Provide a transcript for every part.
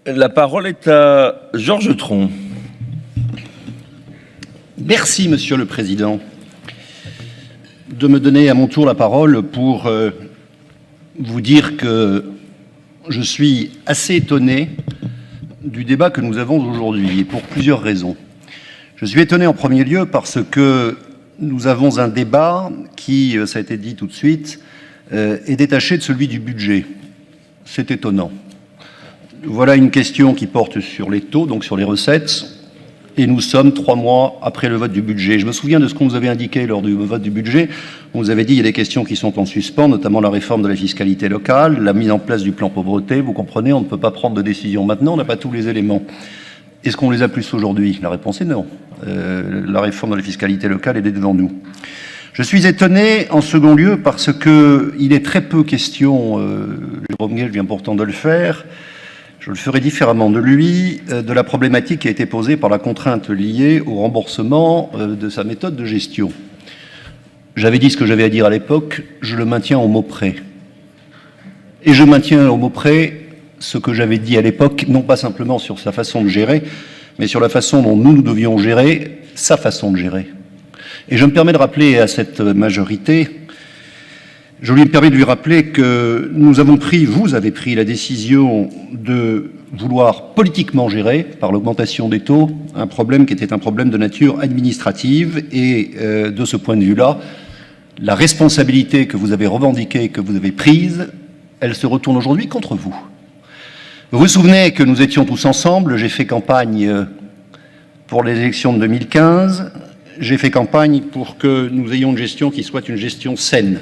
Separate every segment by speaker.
Speaker 1: La parole est à Georges Tron.
Speaker 2: Merci, Monsieur le Président, de me donner à mon tour la parole pour vous dire que je suis assez étonné du débat que nous avons aujourd'hui, et pour plusieurs raisons. Je suis étonné en premier lieu parce que nous avons un débat qui, ça a été dit tout de suite, est détaché de celui du budget. C'est étonnant. Voilà une question qui porte sur les taux, donc sur les recettes, et nous sommes 3 mois après le vote du budget. Je me souviens de ce qu'on nous avait indiqué lors du vote du budget. On nous avait dit qu'il y a des questions qui sont en suspens, notamment la réforme de la fiscalité locale, la mise en place du plan pauvreté. Vous comprenez, on ne peut pas prendre de décision maintenant, on n'a pas tous les éléments. Est-ce qu'on les a plus aujourd'hui? La réponse est non. La réforme de la fiscalité locale est devant nous. Je suis étonné, en second lieu, parce qu'il est très peu question, Jérôme Guedj vient pourtant de le faire, je le ferai différemment de lui, de la problématique qui a été posée par la contrainte liée au remboursement de sa méthode de gestion. J'avais dit ce que j'avais à dire à l'époque, je le maintiens au mot près. Et je maintiens au mot près ce que j'avais dit à l'époque, non pas simplement sur sa façon de gérer, mais sur la façon dont nous devions gérer sa façon de gérer. Et je me permets de rappeler à cette majorité, je lui permets de lui rappeler que nous avons pris, vous avez pris la décision de vouloir politiquement gérer, par l'augmentation des taux, un problème qui était un problème de nature administrative. Et de ce point de vue-là, la responsabilité que vous avez revendiquée, que vous avez prise, elle se retourne aujourd'hui contre vous. Vous vous souvenez que nous étions tous ensemble, j'ai fait campagne pour les élections de 2015, j'ai fait campagne pour que nous ayons une gestion qui soit une gestion saine.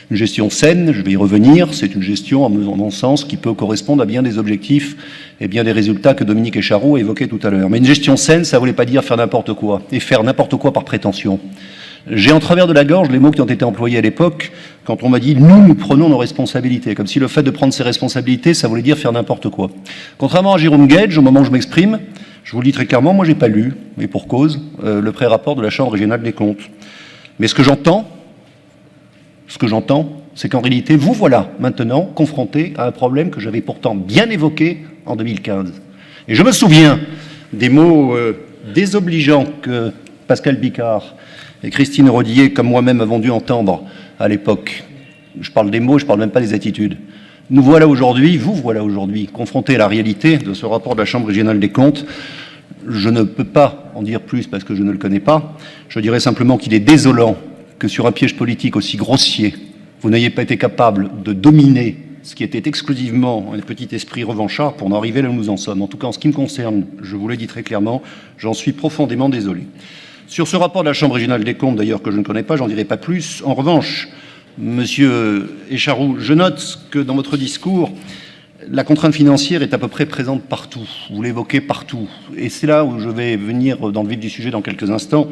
Speaker 2: Une gestion saine, je vais y revenir, c'est une gestion, à mon sens, qui peut correspondre à bien des objectifs et bien des résultats que Dominique Echaroux évoquait tout à l'heure. Mais une gestion saine, ça ne voulait pas dire faire n'importe quoi, et faire n'importe quoi par prétention. J'ai en travers de la gorge les mots qui ont été employés à l'époque, quand on m'a dit « nous prenons nos responsabilités », comme si le fait de prendre ses responsabilités, ça voulait dire faire n'importe quoi. Contrairement à Jérôme Guedj, au moment où je m'exprime, je vous le dis très clairement, moi j'ai pas lu, et pour cause, le pré-rapport de la Chambre régionale des comptes. Mais ce que j'entends, c'est qu'en réalité, vous voilà maintenant confrontés à un problème que j'avais pourtant bien évoqué en 2015. Et je me souviens des mots désobligeants que Pascal Bicard et Christine Rodier, comme moi-même, avons dû entendre à l'époque. Je parle des mots, je ne parle même pas des attitudes. Nous voilà aujourd'hui, vous voilà aujourd'hui, confrontés à la réalité de ce rapport de la Chambre régionale des comptes. Je ne peux pas en dire plus parce que je ne le connais pas. Je dirais simplement qu'il est désolant que sur un piège politique aussi grossier, vous n'ayez pas été capable de dominer ce qui était exclusivement un petit esprit revanchard pour en arriver là où nous en sommes. En tout cas, en ce qui me concerne, je vous l'ai dit très clairement, j'en suis profondément désolé. Sur ce rapport de la Chambre régionale des comptes, d'ailleurs, que je ne connais pas, j'en dirai pas plus. En revanche, Monsieur Echaroux, je note que dans votre discours, la contrainte financière est à peu près présente partout. Vous l'évoquez partout. Et c'est là où je vais venir dans le vif du sujet dans quelques instants.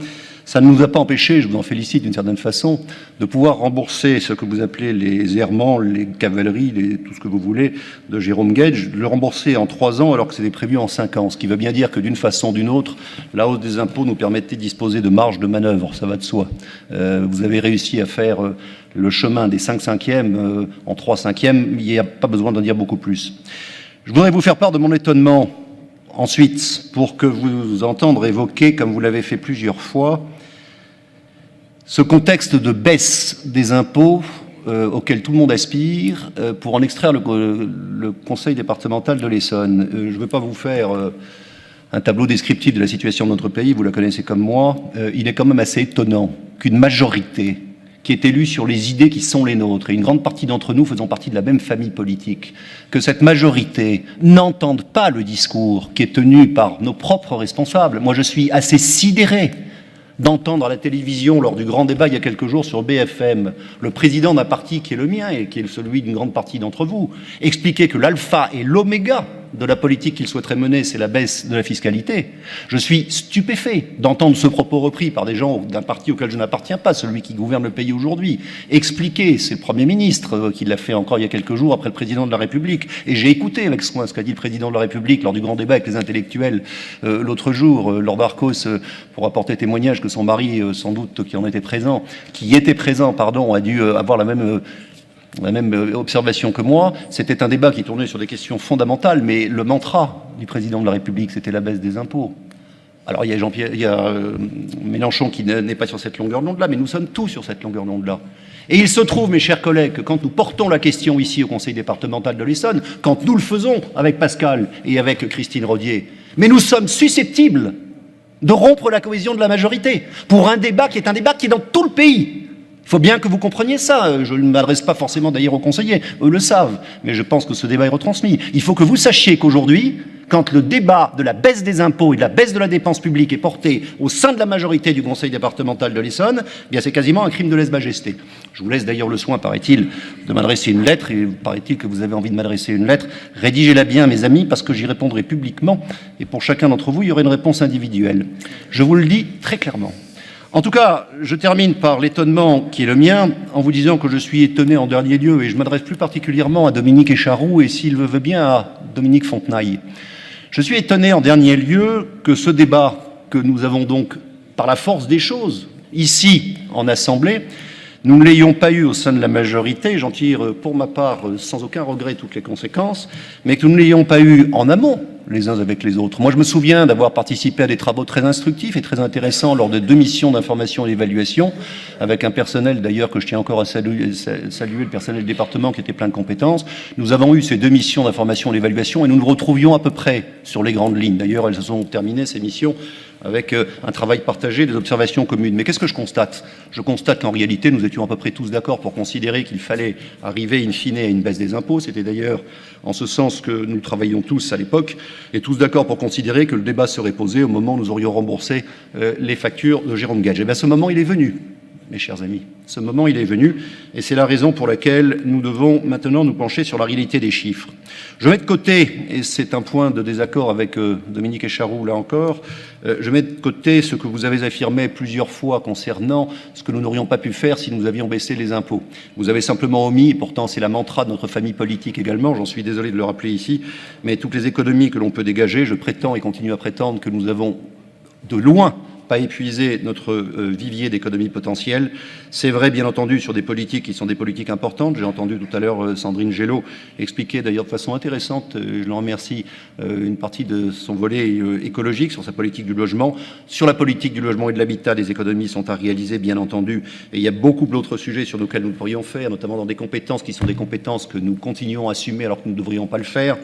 Speaker 2: Ça ne nous a pas empêché, je vous en félicite d'une certaine façon, de pouvoir rembourser ce que vous appelez les errements, les cavaleries, tout ce que vous voulez, de Jérôme Guedj, le rembourser en 3 ans alors que c'était prévu en 5 ans. Ce qui veut bien dire que d'une façon ou d'une autre, la hausse des impôts nous permettait de disposer de marge de manœuvre, ça va de soi. Vous avez réussi à faire le chemin des 5/5 en 3/5, il n'y a pas besoin d'en dire beaucoup plus. Je voudrais vous faire part de mon étonnement ensuite, pour que vous entendre évoquer, comme vous l'avez fait plusieurs fois, ce contexte de baisse des impôts auquel tout le monde aspire pour en extraire le conseil départemental de l'Essonne. Je ne veux pas vous faire un tableau descriptif de la situation de notre pays, vous la connaissez comme moi. Il est quand même assez étonnant qu'une majorité qui est élue sur les idées qui sont les nôtres, et une grande partie d'entre nous faisant partie de la même famille politique, que cette majorité n'entende pas le discours qui est tenu par nos propres responsables. Moi, je suis assez sidéré d'entendre à la télévision, lors du grand débat il y a quelques jours sur BFM, le président d'un parti qui est le mien et qui est celui d'une grande partie d'entre vous, expliquer que l'alpha et l'oméga de la politique qu'il souhaiterait mener, c'est la baisse de la fiscalité. Je suis stupéfait d'entendre ce propos repris par des gens d'un parti auquel je n'appartiens pas, celui qui gouverne le pays aujourd'hui, expliquer, c'est le Premier ministre qui l'a fait encore il y a quelques jours après le Président de la République, et j'ai écouté avec soin ce qu'a dit le Président de la République lors du grand débat avec les intellectuels l'autre jour, Laure Darcos, pour apporter témoignage que son mari, sans doute, qui était présent, a dû avoir la même la même observation que moi. C'était un débat qui tournait sur des questions fondamentales, mais le mantra du président de la République, c'était la baisse des impôts. Alors il y a Mélenchon qui n'est pas sur cette longueur d'onde-là, mais nous sommes tous sur cette longueur d'onde-là. Et il se trouve, mes chers collègues, que quand nous portons la question ici au Conseil départemental de l'Essonne, quand nous le faisons avec Pascal et avec Christine Rodier, mais nous sommes susceptibles de rompre la cohésion de la majorité pour un débat qui est dans tout le pays. Il faut bien que vous compreniez ça. Je ne m'adresse pas forcément d'ailleurs aux conseillers, eux le savent, mais je pense que ce débat est retransmis. Il faut que vous sachiez qu'aujourd'hui, quand le débat de la baisse des impôts et de la baisse de la dépense publique est porté au sein de la majorité du Conseil départemental de l'Essonne, eh bien c'est quasiment un crime de lèse-majesté. Je vous laisse d'ailleurs le soin, paraît-il, de m'adresser une lettre, et paraît-il que vous avez envie de m'adresser une lettre. Rédigez-la bien, mes amis, parce que j'y répondrai publiquement, et pour chacun d'entre vous, il y aura une réponse individuelle. Je vous le dis très clairement. En tout cas, je termine par l'étonnement qui est le mien, en vous disant que je suis étonné en dernier lieu, et je m'adresse plus particulièrement à Dominique Écharou, et s'il le veut bien, à Dominique Fontenaille. Je suis étonné en dernier lieu que ce débat que nous avons donc, par la force des choses, ici, en Assemblée, nous ne l'ayons pas eu au sein de la majorité, j'en tire pour ma part sans aucun regret toutes les conséquences, mais que nous ne l'ayons pas eu en amont, les uns avec les autres. Moi, je me souviens d'avoir participé à des travaux très instructifs et très intéressants lors de 2 missions d'information et d'évaluation, avec un personnel d'ailleurs que je tiens encore à saluer, le personnel du département qui était plein de compétences. Nous avons eu ces 2 missions d'information et d'évaluation et nous nous retrouvions à peu près sur les grandes lignes. D'ailleurs, elles se sont terminées, ces missions, avec un travail partagé, des observations communes. Mais qu'est-ce que je constate? Je constate qu'en réalité, nous étions à peu près tous d'accord pour considérer qu'il fallait arriver in fine à une baisse des impôts. C'était d'ailleurs en ce sens que nous travaillions tous à l'époque, et tous d'accord pour considérer que le débat serait posé au moment où nous aurions remboursé les factures de Jérôme Gage. Et bien ce moment, il est venu, mes chers amis. Ce moment, il est venu, et c'est la raison pour laquelle nous devons maintenant nous pencher sur la réalité des chiffres. Je mets de côté, et c'est un point de désaccord avec Dominique Écharou, là encore, je mets de côté ce que vous avez affirmé plusieurs fois concernant ce que nous n'aurions pas pu faire si nous avions baissé les impôts. Vous avez simplement omis, et pourtant c'est la mantra de notre famille politique également, j'en suis désolé de le rappeler ici, mais toutes les économies que l'on peut dégager, je prétends et continue à prétendre que nous avons de loin pas épuiser notre vivier d'économie potentielle. C'est vrai, bien entendu, sur des politiques qui sont des politiques importantes. J'ai entendu tout à l'heure Sandrine Gélo expliquer d'ailleurs de façon intéressante, je l'en remercie, une partie de son volet écologique sur sa politique du logement. Sur la politique du logement et de l'habitat, des économies sont à réaliser, bien entendu. Et il y a beaucoup d'autres sujets sur lesquels nous pourrions faire, notamment dans des compétences qui sont des compétences que nous continuons à assumer alors que nous ne devrions pas le faire.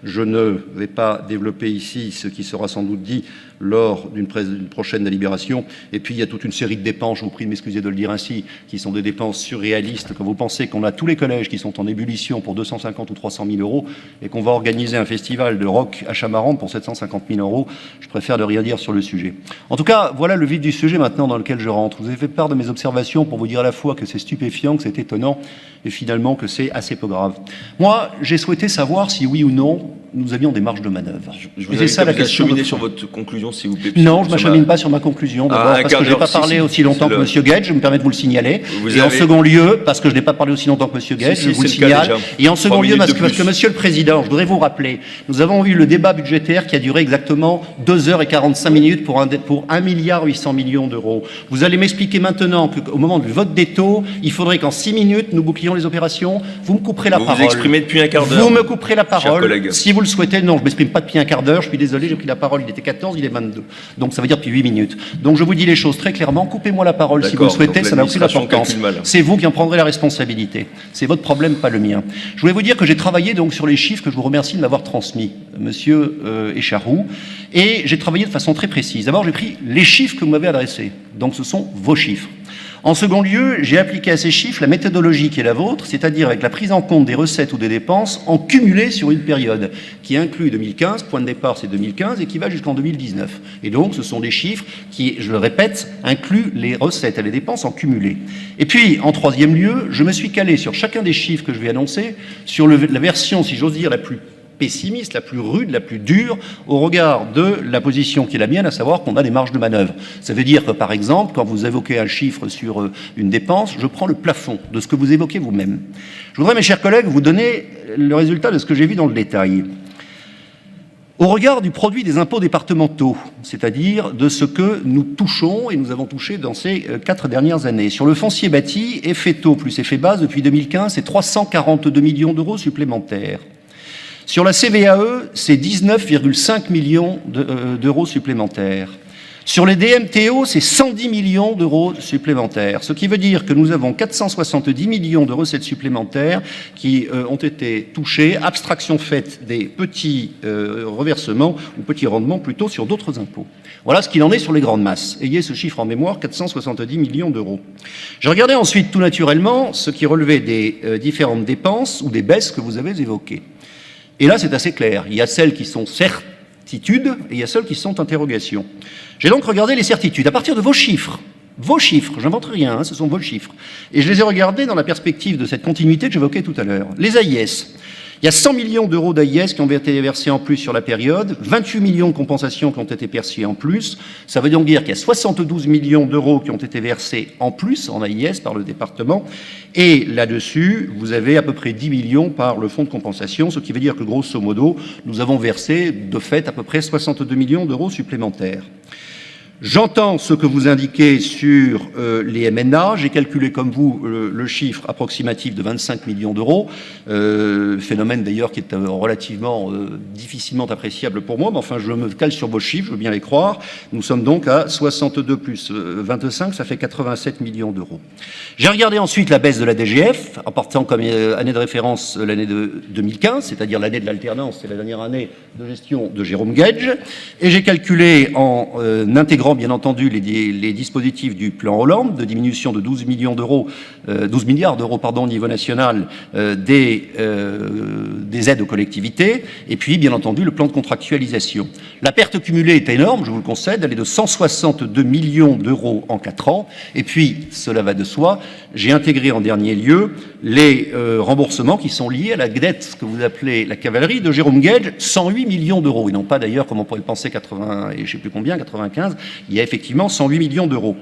Speaker 2: Je ne vais pas développer ici ce qui sera sans doute dit lors d'une prochaine délibération. Et puis, il y a toute une série de dépenses, je vous prie de m'excuser de le dire ainsi, qui sont des dépenses surréalistes. Quand vous pensez qu'on a tous les collèges qui sont en ébullition pour 250 ou 300 000 euros et qu'on va organiser un festival de rock à Chamarande pour 750 000 euros, je préfère ne rien dire sur le sujet. En tout cas, voilà le vif du sujet maintenant dans lequel je rentre. Vous avez fait part de mes observations pour vous dire à la fois que c'est stupéfiant, que c'est étonnant, et finalement que c'est assez peu grave. Moi, j'ai souhaité savoir si oui ou non nous avions des marges de manœuvre.
Speaker 1: Je vous invite à cheminer sur votre conclusion, s'il vous plaît.
Speaker 2: Non, je ne m'achemine pas sur ma conclusion. D'abord, parce que je n'ai pas parlé aussi longtemps que M. Guedj, je me permets de vous le signaler. Et en second lieu, parce que je n'ai pas parlé aussi longtemps que M. Guedj, je vous le signale. Et en second lieu, parce que Monsieur le Président, je voudrais vous rappeler, nous avons eu le débat budgétaire qui a duré exactement 2 heures et 45 minutes pour 1,8 milliard d'euros. Vous allez m'expliquer maintenant qu'au moment du vote des taux, il faudrait qu'en 6 minutes, nous bouclions les opérations. Vous me couperez la parole.
Speaker 1: Vous vous exprimez depuis un quart d'heure.
Speaker 2: Vous me couperez la parole. Si vous le souhaitez, non, je ne m'exprime pas depuis un quart d'heure. Je suis désolé, j'ai pris la parole, il était 14, il est 22. Donc ça veut dire depuis 8 minutes. Donc je vous dis les choses très clairement. Coupez-moi la parole si vous le souhaitez, ça n'a aucune importance. C'est vous qui en prendrez la responsabilité. C'est votre problème, pas le mien. Je voulais vous dire que j'ai travaillé donc sur les chiffres que je vous remercie de m'avoir transmis, Monsieur Écharou. Et j'ai travaillé de façon très précise. D'abord, j'ai pris les chiffres que vous m'avez adressés. Donc ce sont vos chiffres. En second lieu, j'ai appliqué à ces chiffres la méthodologie qui est la vôtre, c'est-à-dire avec la prise en compte des recettes ou des dépenses en cumulé sur une période qui inclut 2015, point de départ c'est 2015, et qui va jusqu'en 2019. Et donc ce sont des chiffres qui, je le répète, incluent les recettes et les dépenses en cumulé. Et puis, en troisième lieu, je me suis calé sur chacun des chiffres que je vais annoncer, sur la version, si j'ose dire, la plus pessimiste, la plus rude, la plus dure, au regard de la position qui est la mienne, à savoir qu'on a des marges de manœuvre. Ça veut dire que, par exemple, quand vous évoquez un chiffre sur une dépense, je prends le plafond de ce que vous évoquez vous-même. Je voudrais, mes chers collègues, vous donner le résultat de ce que j'ai vu dans le détail. Au regard du produit des impôts départementaux, c'est-à-dire de ce que nous touchons et nous avons touché dans ces 4 dernières années. Sur le foncier bâti, effet taux plus effet base, depuis 2015, c'est 342 millions d'euros supplémentaires. Sur la CVAE, c'est 19,5 millions d'euros supplémentaires. Sur les DMTO, c'est 110 millions d'euros supplémentaires, ce qui veut dire que nous avons 470 millions de recettes supplémentaires qui ont été touchées, abstraction faite des petits reversements, ou petits rendements plutôt, sur d'autres impôts. Voilà ce qu'il en est sur les grandes masses. Ayez ce chiffre en mémoire, 470 millions d'euros. J'ai regardé ensuite tout naturellement ce qui relevait des différentes dépenses ou des baisses que vous avez évoquées. Et là, c'est assez clair. Il y a celles qui sont certitudes et il y a celles qui sont interrogations. J'ai donc regardé les certitudes à partir de vos chiffres, j'invente rien, ce sont vos chiffres. Et je les ai regardés dans la perspective de cette continuité que j'évoquais tout à l'heure. Les AIS, il y a 100 millions d'euros d'AIS qui ont été versés en plus sur la période, 28 millions de compensations qui ont été perçues en plus. Ça veut donc dire qu'il y a 72 millions d'euros qui ont été versés en plus en AIS par le département. Et là-dessus, vous avez à peu près 10 millions par le fonds de compensation, ce qui veut dire que grosso modo, nous avons versé de fait à peu près 62 millions d'euros supplémentaires. J'entends ce que vous indiquez sur les MNA. J'ai calculé comme vous le chiffre approximatif de 25 millions d'euros, phénomène d'ailleurs qui est relativement difficilement appréciable pour moi, mais enfin je me cale sur vos chiffres, je veux bien les croire. Nous sommes donc à 62 plus 25, ça fait 87 millions d'euros. J'ai regardé ensuite la baisse de la DGF, en partant comme année de référence l'année de 2015, c'est-à-dire l'année de l'alternance, c'est la dernière année de gestion de Jérôme Gage, et j'ai calculé en intégrant bien entendu les dispositifs du plan Hollande de diminution de 12 millions d'euros, 12 milliards d'euros au niveau national des aides aux collectivités, et puis bien entendu le plan de contractualisation. La perte cumulée est énorme, je vous le concède, elle est de 162 millions d'euros en 4 ans, et puis cela va de soi, j'ai intégré en dernier lieu les remboursements qui sont liés à la dette que vous appelez la cavalerie de Jérôme Gage, 108 millions d'euros, et non pas d'ailleurs comme on pourrait le penser 80 et je ne sais plus combien, 95, il y a effectivement 108 millions d'euros.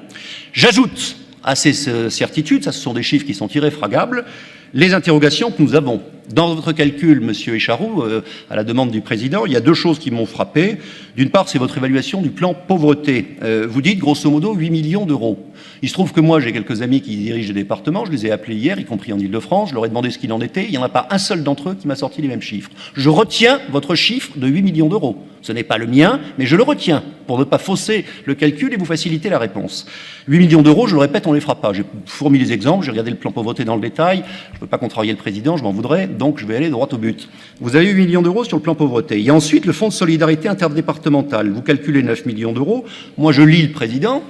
Speaker 2: J'ajoute à ces certitudes, ça ce sont des chiffres qui sont irréfragables, les interrogations que nous avons. Dans votre calcul, monsieur Écharou, à la demande du président, il y a 2 choses qui m'ont frappé. D'une part, c'est votre évaluation du plan pauvreté. Vous dites grosso modo 8 millions d'euros. Il se trouve que moi, j'ai quelques amis qui dirigent des départements, je les ai appelés hier, y compris en Ile-de-France, je leur ai demandé ce qu'il en était, il n'y en a pas un seul d'entre eux qui m'a sorti les mêmes chiffres. Je retiens votre chiffre de 8 millions d'euros. Ce n'est pas le mien, mais je le retiens pour ne pas fausser le calcul et vous faciliter la réponse. 8 millions d'euros, je le répète, on ne les fera pas. J'ai fourni les exemples, j'ai regardé le plan pauvreté dans le détail, je ne peux pas contrarier le président, je m'en voudrais, donc je vais aller droit au but. Vous avez 8 millions d'euros sur le plan pauvreté. Il y a ensuite le fonds de solidarité interdépartemental. Vous calculez 9 millions d'euros. Moi, je lis le président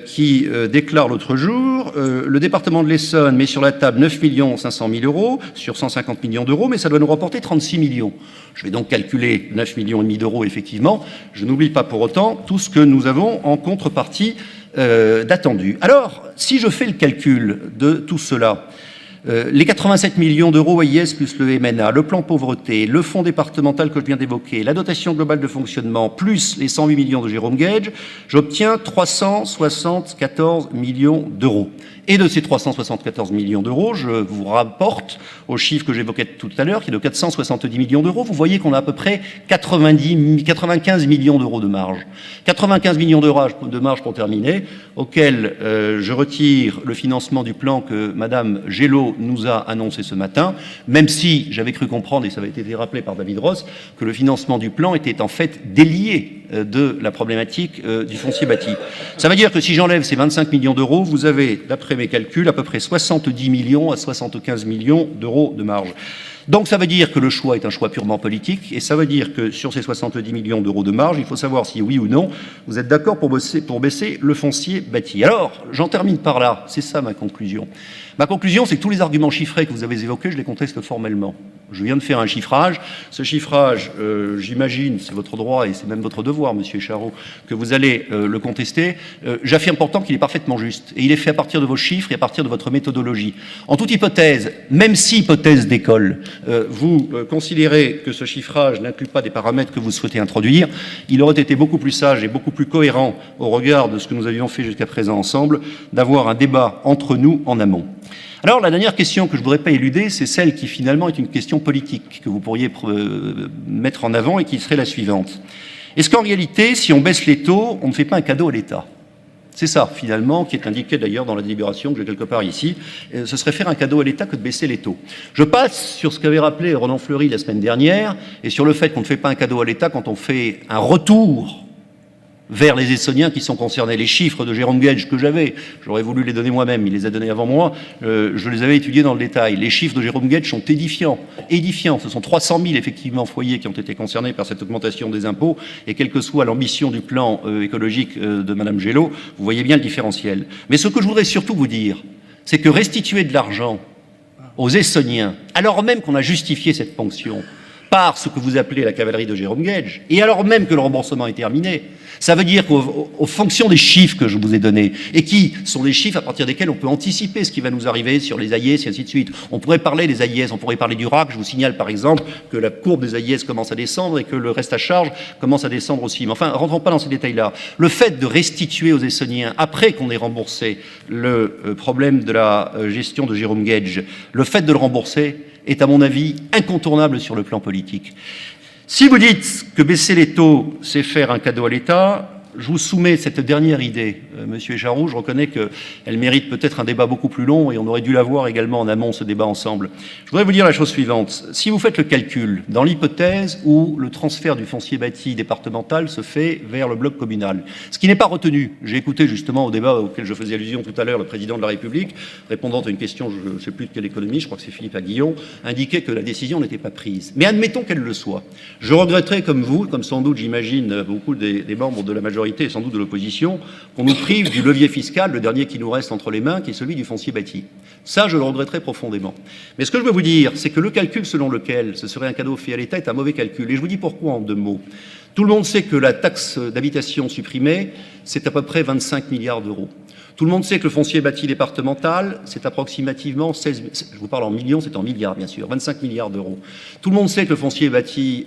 Speaker 2: qui déclare l'autre jour, le département de l'Essonne met sur la table 9 500 000 euros sur 150 millions d'euros, mais ça doit nous rapporter 36 millions. Je vais donc calculer 9 millions et demi d'euros, effectivement. Je n'oublie pas pour autant tout ce que nous avons en contrepartie d'attendu. Alors, si je fais le calcul de tout cela, les 87 millions d'euros AIS plus le MNA, le plan pauvreté, le fonds départemental que je viens d'évoquer, la dotation globale de fonctionnement, plus les 108 millions de Jérôme Gage, j'obtiens 374 millions d'euros. Et de ces 374 millions d'euros, je vous rapporte au chiffre que j'évoquais tout à l'heure, qui est de 470 millions d'euros. Vous voyez qu'on a à peu près 95 millions d'euros de marge. 95 millions de marge pour terminer, auquel je retire le financement du plan que Madame Gélo nous a annoncé ce matin, même si j'avais cru comprendre, et ça avait été rappelé par David Ross, que le financement du plan était en fait délié de la problématique du foncier bâti. Ça veut dire que si j'enlève ces 25 millions d'euros, vous avez, d'après mes calculs, à peu près 70 millions à 75 millions d'euros de marge. Donc ça veut dire que le choix est un choix purement politique, et ça veut dire que sur ces 70 millions d'euros de marge, il faut savoir si oui ou non, vous êtes d'accord pour baisser le foncier bâti. Alors, j'en termine par là, c'est ça ma conclusion. Ma conclusion, c'est que tous les arguments chiffrés que vous avez évoqués, je les conteste formellement. Je viens de faire un chiffrage. Ce chiffrage, j'imagine, c'est votre droit et c'est même votre devoir, monsieur Écharou, que vous allez le contester. J'affirme pourtant qu'il est parfaitement juste. Et il est fait à partir de vos chiffres et à partir de votre méthodologie. En toute hypothèse, même si hypothèse d'école, vous considérez que ce chiffrage n'inclut pas des paramètres que vous souhaitez introduire, il aurait été beaucoup plus sage et beaucoup plus cohérent au regard de ce que nous avions fait jusqu'à présent ensemble, d'avoir un débat entre nous en amont. Alors, la dernière question que je ne voudrais pas éluder, c'est celle qui finalement est une question politique que vous pourriez mettre en avant et qui serait la suivante. Est-ce qu'en réalité, si on baisse les taux, on ne fait pas un cadeau à l'État ? C'est ça, finalement, qui est indiqué d'ailleurs dans la délibération que j'ai quelque part ici. Ce serait faire un cadeau à l'État que de baisser les taux. Je passe sur ce qu'avait rappelé Ronan Fleury la semaine dernière et sur le fait qu'on ne fait pas un cadeau à l'État quand on fait un retour vers les Essonniens qui sont concernés. Les chiffres de Jérôme Guedj que j'aurais voulu les donner moi-même, il les a donnés avant moi, je les avais étudiés dans le détail. Les chiffres de Jérôme Guedj sont édifiants. Ce sont 300 000 effectivement foyers qui ont été concernés par cette augmentation des impôts, et quelle que soit l'ambition du plan écologique de Madame Gélaud, vous voyez bien le différentiel. Mais ce que je voudrais surtout vous dire, c'est que restituer de l'argent aux Essonniens, alors même qu'on a justifié cette ponction par ce que vous appelez la cavalerie de Jérôme Guedj, et alors même que le remboursement est terminé, ça veut dire qu'aux fonctions des chiffres que je vous ai donnés, et qui sont des chiffres à partir desquels on peut anticiper ce qui va nous arriver sur les AIS et ainsi de suite. On pourrait parler des AIS, on pourrait parler du RAC. Je vous signale par exemple que la courbe des AIS commence à descendre et que le reste à charge commence à descendre aussi. Mais enfin, rentrons pas dans ces détails-là. Le fait de restituer aux Essonniens, après qu'on ait remboursé le problème de la gestion de Jérôme Guedj, le fait de le rembourser est à mon avis incontournable sur le plan politique. Si vous dites que baisser les taux, c'est faire un cadeau à l'État, je vous soumets cette dernière idée, Monsieur Écharou. Je reconnais qu'elle mérite peut-être un débat beaucoup plus long et on aurait dû l'avoir également en amont, ce débat ensemble. Je voudrais vous dire la chose suivante. Si vous faites le calcul, dans l'hypothèse où le transfert du foncier bâti départemental se fait vers le bloc communal, ce qui n'est pas retenu, j'ai écouté justement au débat auquel je faisais allusion tout à l'heure le président de la République, répondant à une question, je ne sais plus de quelle économie, je crois que c'est Philippe Aguillon, indiquait que la décision n'était pas prise. Mais admettons qu'elle le soit. Je regretterais comme vous, comme sans doute j'imagine beaucoup des membres de la majorité et sans doute de l'opposition, qu'on nous prive du levier fiscal, le dernier qui nous reste entre les mains, qui est celui du foncier bâti. Ça, je le regretterais profondément. Mais ce que je veux vous dire, c'est que le calcul selon lequel ce serait un cadeau fait à l'État est un mauvais calcul. Et je vous dis pourquoi en deux mots. Tout le monde sait que la taxe d'habitation supprimée, c'est à peu près 25 milliards d'euros. Tout le monde sait que le foncier bâti départemental, c'est approximativement 16, je vous parle en millions, c'est en milliards bien sûr, 25 milliards d'euros. Tout le monde sait que le foncier bâti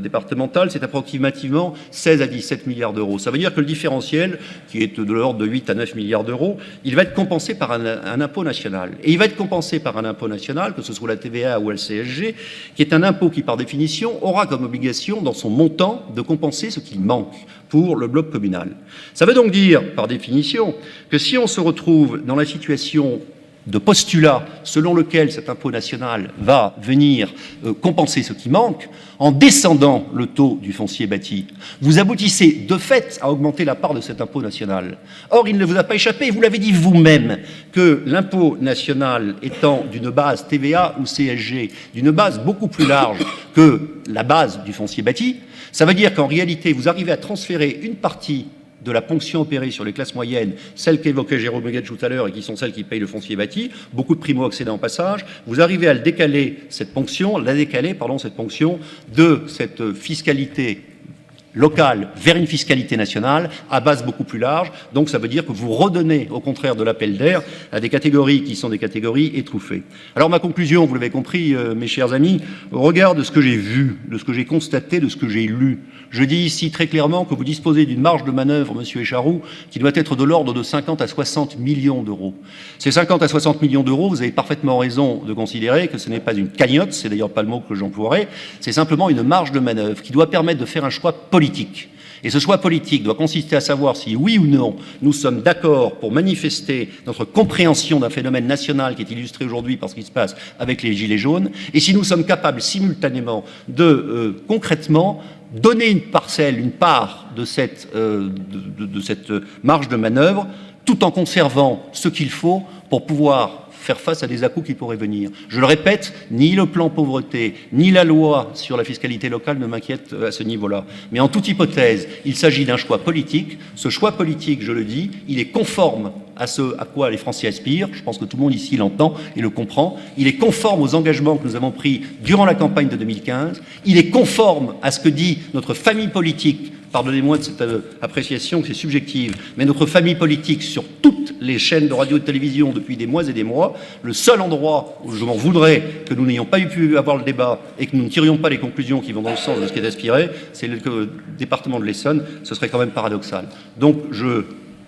Speaker 2: départemental, c'est approximativement 16 à 17 milliards d'euros. Ça veut dire que le différentiel, qui est de l'ordre de 8 à 9 milliards d'euros, il va être compensé par un impôt national. Et il va être compensé par un impôt national, que ce soit la TVA ou la CSG, qui est un impôt qui, par définition, aura comme obligation, dans son montant, de compenser ce qui manque pour le bloc communal. Ça veut donc dire, par définition, que si on se retrouve dans la situation de postulat selon lequel cet impôt national va venir compenser ce qui manque, en descendant le taux du foncier bâti, vous aboutissez de fait à augmenter la part de cet impôt national. Or, il ne vous a pas échappé, vous l'avez dit vous-même, que l'impôt national étant d'une base TVA ou CSG, d'une base beaucoup plus large que la base du foncier bâti, ça veut dire qu'en réalité, vous arrivez à transférer une partie de la ponction opérée sur les classes moyennes, celles qu'évoquait Jérôme Guedj tout à l'heure et qui sont celles qui payent le foncier bâti, beaucoup de primo-accédants en passage, vous arrivez à décaler cette ponction de cette fiscalité locale vers une fiscalité nationale à base beaucoup plus large. Donc ça veut dire que vous redonnez, au contraire de l'appel d'air, à des catégories qui sont des catégories étouffées. Alors ma conclusion, vous l'avez compris, mes chers amis, au regard de ce que j'ai vu, de ce que j'ai constaté, de ce que j'ai lu, je dis ici très clairement que vous disposez d'une marge de manœuvre, Monsieur Écharou, qui doit être de l'ordre de 50 à 60 millions d'euros. Ces 50 à 60 millions d'euros, vous avez parfaitement raison de considérer que ce n'est pas une cagnotte, c'est d'ailleurs pas le mot que j'emploierais, c'est simplement une marge de manœuvre qui doit permettre de faire un choix politique. Et ce choix politique doit consister à savoir si, oui ou non, nous sommes d'accord pour manifester notre compréhension d'un phénomène national qui est illustré aujourd'hui par ce qui se passe avec les Gilets jaunes, et si nous sommes capables simultanément de concrètement donner une parcelle, une part de cette marge de manœuvre, tout en conservant ce qu'il faut pour pouvoir faire face à des à-coups qui pourraient venir. Je le répète, ni le plan pauvreté, ni la loi sur la fiscalité locale ne m'inquiètent à ce niveau-là. Mais en toute hypothèse, il s'agit d'un choix politique. Ce choix politique, je le dis, il est conforme à ce à quoi les Français aspirent. Je pense que tout le monde ici l'entend et le comprend. Il est conforme aux engagements que nous avons pris durant la campagne de 2015. Il est conforme à ce que dit notre famille politique pardonnez-moi de cette appréciation, c'est subjective, mais notre famille politique sur toutes les chaînes de radio et de télévision depuis des mois et des mois, le seul endroit où je m'en voudrais que nous n'ayons pas pu avoir le débat et que nous ne tirions pas les conclusions qui vont dans le sens de ce qui est aspiré, c'est le département de l'Essonne. Ce serait quand même paradoxal. Donc je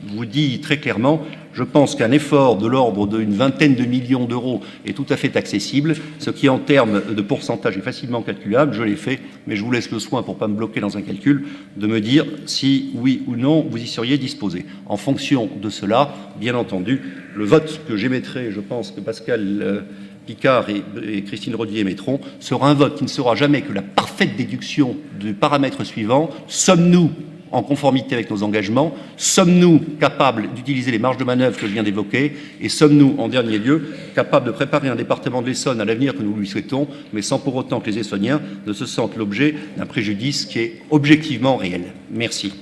Speaker 2: vous dis très clairement, je pense qu'un effort de l'ordre d'une vingtaine de millions d'euros est tout à fait accessible, ce qui en termes de pourcentage est facilement calculable, je l'ai fait, mais je vous laisse le soin, pour ne pas me bloquer dans un calcul, de me dire si oui ou non vous y seriez disposé. En fonction de cela, bien entendu, le vote que j'émettrai, je pense que Pascal Picard et Christine Rodier émettront, sera un vote qui ne sera jamais que la parfaite déduction du paramètre suivant: sommes-nous en conformité avec nos engagements? Sommes-nous capables d'utiliser les marges de manœuvre que je viens d'évoquer? Et sommes-nous, en dernier lieu, capables de préparer un département de l'Essonne à l'avenir que nous lui souhaitons, mais sans pour autant que les Essonniens ne se sentent l'objet d'un préjudice qui est objectivement réel? Merci.